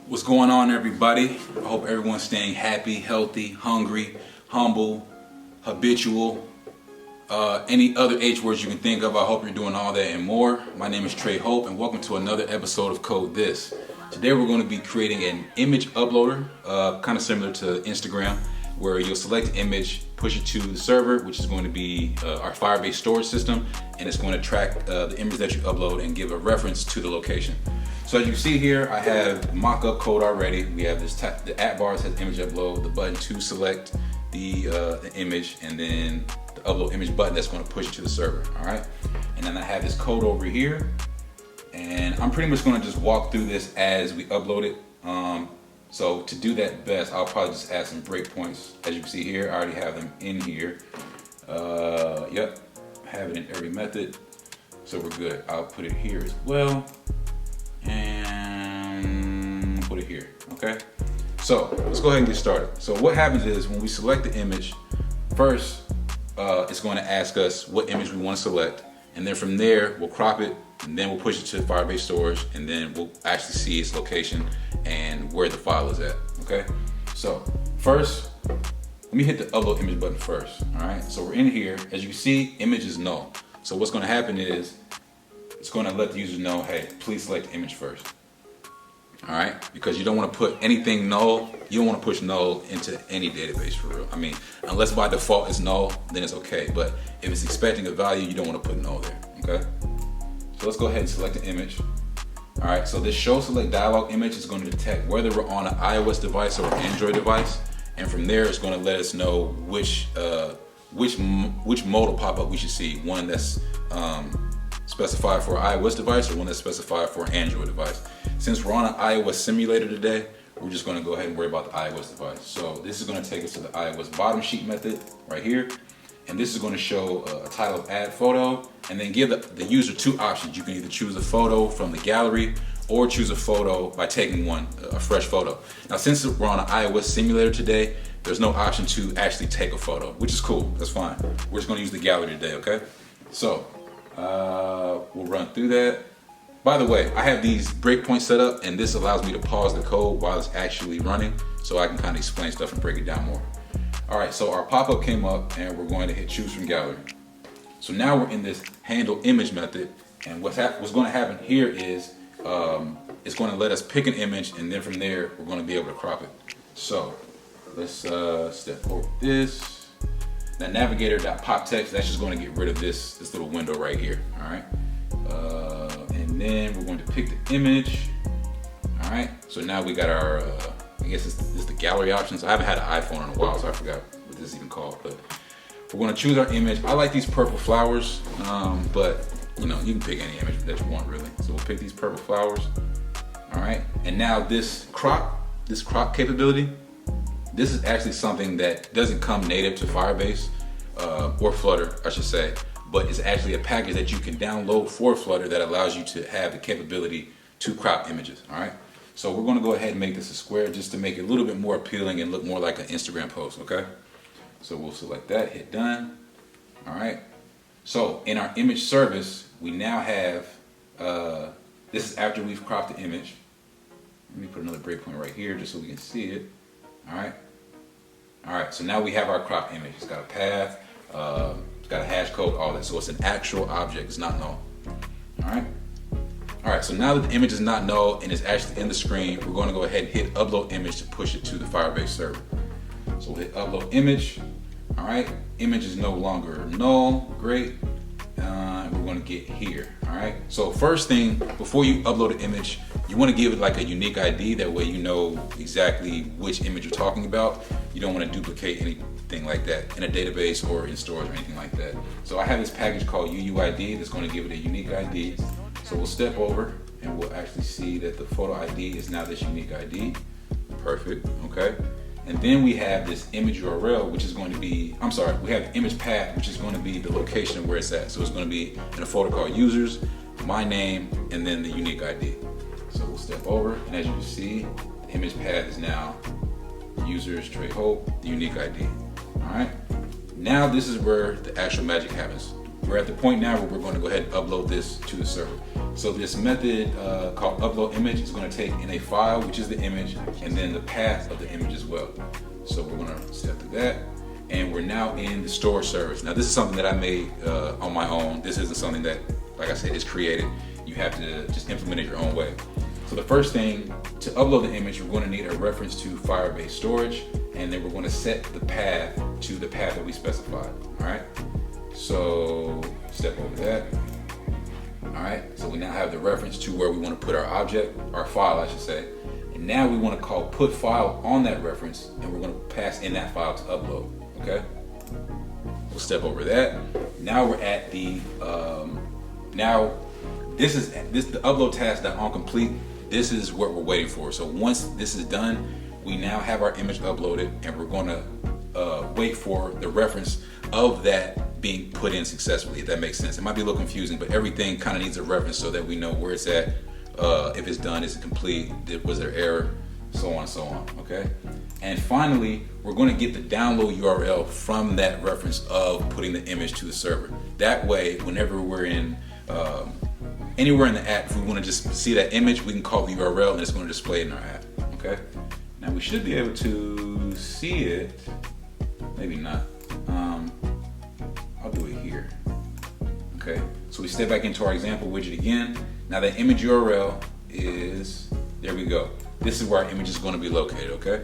What's going on, everybody? I hope everyone's staying happy, healthy, hungry, humble, habitual, any other H words you can think of. I hope you're doing all that and more. My name is Trey Hope, and welcome to another episode of Code This. Today we're going to be creating an image uploader, kind of similar to Instagram, where you'll select an image, push it to the server, which is going to be our Firebase storage system, and it's going to track the image that you upload and give a reference to the location. So as you see here, I have mock-up code already. We have this the at bar says image upload, the button to select the image, and then the upload image button that's going to push it to the server. All right, and then I have this code over here, and I'm pretty much going to just walk through this as we upload it. So to do that best, I'll probably just add some breakpoints. As you can see here, I already have them in here. Yep, have it in every method, so we're good. I'll put it here as well, and put it here. Okay. So let's go ahead and get started. So what happens is when we select the image, first it's going to ask us what image we want to select, and then from there we'll crop it, and then we'll push it to Firebase storage, and then we'll actually see its location and where the file is at. Okay, so first let me hit the upload image button first. All right, so we're in here. As you can see, image is null. So what's going to happen is it's going to let the user know, hey, please select the image first. All right, because you don't want to put anything null. You don't want to push null into any database for real. I mean, unless by default it's null, then it's okay. But if it's expecting a value, you don't want to put null there. Okay, so let's go ahead and select the image. All right, so this show select dialog image is going to detect whether we're on an iOS device or an Android device, and from there it's going to let us know which mode of pop-up we should see. One that's specified for an iOS device or one that's specified for an Android device. Since we're on an iOS simulator today, we're just going to go ahead and worry about the iOS device. So this is going to take us to the iOS bottom sheet method right here. And this is going to show a title of add photo, and then give the user two options. You can either choose a photo from the gallery or choose a photo by taking a fresh photo. Now, since we're on an iOS simulator today, there's no option to actually take a photo, which is cool. That's fine. We're just going to use the gallery today, okay? So we'll run through that. By the way, I have these breakpoints set up, and this allows me to pause the code while it's actually running, so I can kind of explain stuff and break it down more. All right, so our pop-up came up, and we're going to hit choose from gallery. So now we're in this handle image method, and what's going to happen here is it's going to let us pick an image, and then from there we're going to be able to crop it. So let's step over this. That navigator.pop text, that's just going to get rid of this little window right here. All right, and then we're going to pick the image. All right, so now we got our I guess this is the gallery options. I haven't had an iPhone in a while, so I forgot what this is even called. But we're going to choose our image. I like these purple flowers, but you know, you can pick any image that you want really. So we'll pick these purple flowers. All right, and now this crop capability, this is actually something that doesn't come native to Firebase or Flutter, I should say, but it's actually a package that you can download for Flutter that allows you to have the capability to crop images. All right. So we're going to go ahead and make this a square just to make it a little bit more appealing and look more like an Instagram post, okay? So we'll select that, hit done. All right. So in our image service, we now have, this is after we've cropped the image. Let me put another breakpoint right here just so we can see it. All right. All right, so now we have our cropped image. It's got a path, it's got a hash code, all that. So it's an actual object, it's not null. All right. All right, so now that the image is not null and it's actually in the screen, we're going to go ahead and hit upload image to push it to the Firebase server. So we'll hit upload image. All right, image is no longer null. Great. We're going to get here. All right. So first thing, before you upload an image, you want to give it like a unique ID. That way you know exactly which image you're talking about. You don't want to duplicate anything like that in a database or in storage or anything like that. So I have this package called UUID that's going to give it a unique ID. So we'll step over and we'll actually see that the photo ID is now this unique ID. Perfect, okay. And then we have this image URL, which is going to be, we have the image path, which is going to be the location where it's at. So it's going to be in a folder called users, my name, and then the unique ID. So we'll step over, and as you can see, the image path is now users, Trey Hope, the unique ID. All right. Now this is where the actual magic happens. We're at the point now where we're going to go ahead and upload this to the server. So this method called upload image is going to take in a file, which is the image, and then the path of the image as well. So we're going to step through that, and we're now in the storage service. Now this is something that I made on my own. This isn't something that, like I said, is created. You have to just implement it your own way. So the first thing, to upload the image, we're going to need a reference to Firebase Storage, and then we're going to set the path to the path that we specified. All right. So step over that. All right, so we now have the reference to where we want to put our object, our file I should say, and now we want to call put file on that reference, and we're going to pass in that file to upload. Okay, we'll step over that. Now we're at the now this is the upload task that on complete. This is what we're waiting for. So once this is done, we now have our image uploaded, and we're going to wait for the reference of that being put in successfully, if that makes sense. It might be a little confusing, but everything kind of needs a reference so that we know where it's at, if it's done, is it complete, was there error, so on and so on, okay? And finally, we're going to get the download URL from that reference of putting the image to the server. That way, whenever we're in anywhere in the app, if we want to just see that image, we can call the URL and it's going to display it in our app, okay? Now we should be able to see it, maybe not. I'll do it here. Okay, so we step back into our example widget again. Now the image URL is, there we go. This is where our image is going to be located, okay?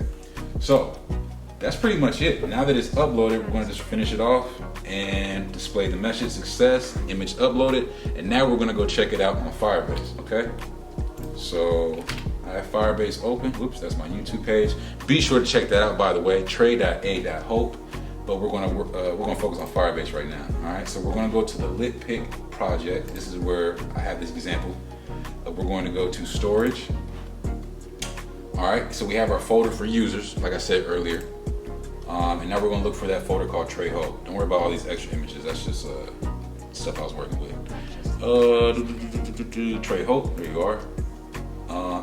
So that's pretty much it. Now that it's uploaded, we're going to just finish it off and display the message success, image uploaded, and now we're going to go check it out on Firebase, okay? So I have Firebase open. Oops, that's my YouTube page. Be sure to check that out, by the way, trey.a.hope. But we're gonna focus on Firebase right now. All right, so we're gonna go to the lit pick project. This is where I have this example. We're going to go to storage. All right, so we have our folder for users, like I said earlier. And now we're gonna look for that folder called Trey Hope. Don't worry about all these extra images. That's just stuff I was working with. Trey Hope, there you are.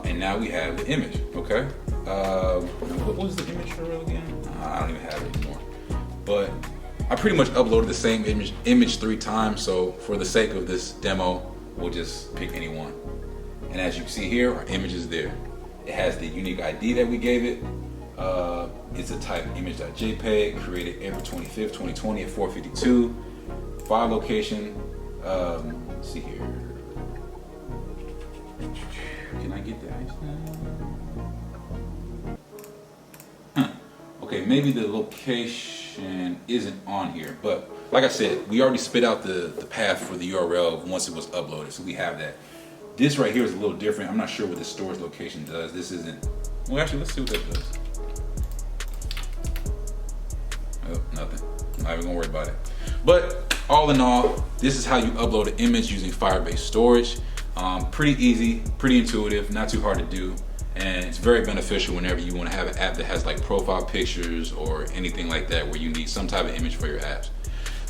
And now we have the image. Okay. What was the image URL again? I don't even have it anymore. But I pretty much uploaded the same image 3 times, so for the sake of this demo, we'll just pick any one. And as you can see here, our image is there. It has the unique ID that we gave it. It's a type image.jpg, created April 25th, 2020 at 4:52. File location, let's see here. Can I get that? Okay, maybe the location isn't on here, but like I said, we already spit out the path for the URL once it was uploaded, so we have that. This right here is a little different. I'm not sure what the storage location does. This isn't, well actually let's see what that does. Oh, nothing. I'm not even gonna worry about it. But all in all, this is how you upload an image using Firebase Storage. Pretty easy, pretty intuitive, not too hard to do. And it's very beneficial whenever you want to have an app that has like profile pictures or anything like that where you need some type of image for your apps.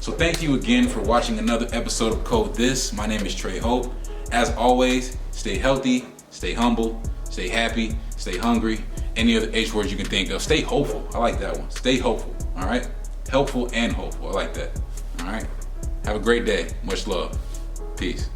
So thank you again for watching another episode of Code This. My name is Trey Hope. As always, stay healthy, stay humble, stay happy, stay hungry. Any other H words you can think of. Stay hopeful. I like that one. Stay hopeful. All right? Helpful and hopeful. I like that. All right? Have a great day. Much love. Peace.